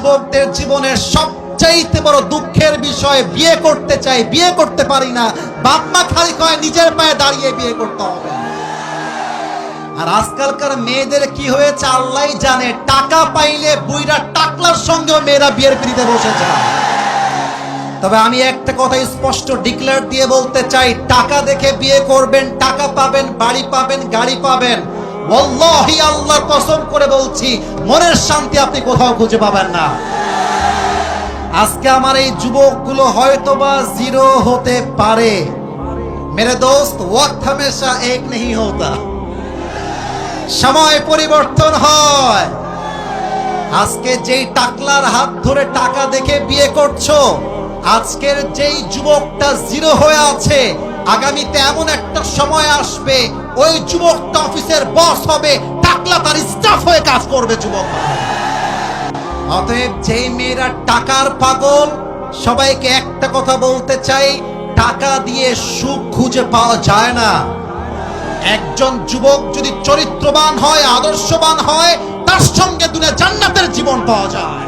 যুবকদের জীবনের সবচাইতে বড় দুঃখের বিষয়, বিয়ে করতে চাই, বিয়ে করতে পারি না। বাপ মা খালি কয় নিজের পায়ে দাঁড়িয়ে বিয়ে করতে হবে। আর আজকালকার মেয়েদের কি হয়েছে আল্লাহই জানে, টাকা পাইলে বুইরা টাকলার সঙ্গেও মেয়েরা বিয়ের পিড়িতে বসে যায়। তবে আমি একটা কথা স্পষ্ট ডিক্লেয়ার দিয়ে বলতে চাই, টাকা দেখে বিয়ে করবেন, টাকা পাবেন, বাড়ি পাবেন, গাড়ি পাবেন, ওয়াল্লাহি আল্লাহর কসম করে বলছি মনের শান্তি আপনি কোথাও খুঁজে পাবেন না। আজকে আমার এই যুবকগুলো হয়তোবা জিরো হতে পারে, মেরে দোস্ত ওয়াক্ত হামেশা এক नहीं होता, সময় পরিবর্তন হয়। আজকে যেই টাকলার হাত ধরে টাকা দেখে বিয়ে করছো, আজকের যেই যুবকটা জিরো হয়ে আছে, আগামীতে এমন একটা সময় আসবে ওই যুবকটা অফিসের বস হবে, টাকলা তার স্টাফ হয়ে কাজ করবে যুবক। অতএব যেই মেয়েরা টাকার পাগল, সবাইকে একটা কথা বলতে চাই, টাকা দিয়ে সুখ খুঁজে পাওয়া যায় না। একজন যুবক যদি চরিত্রবান হয়, আদর্শবান হয়, তার সঙ্গে দুনিয়া জান্নাতের জীবন পাওয়া যায়।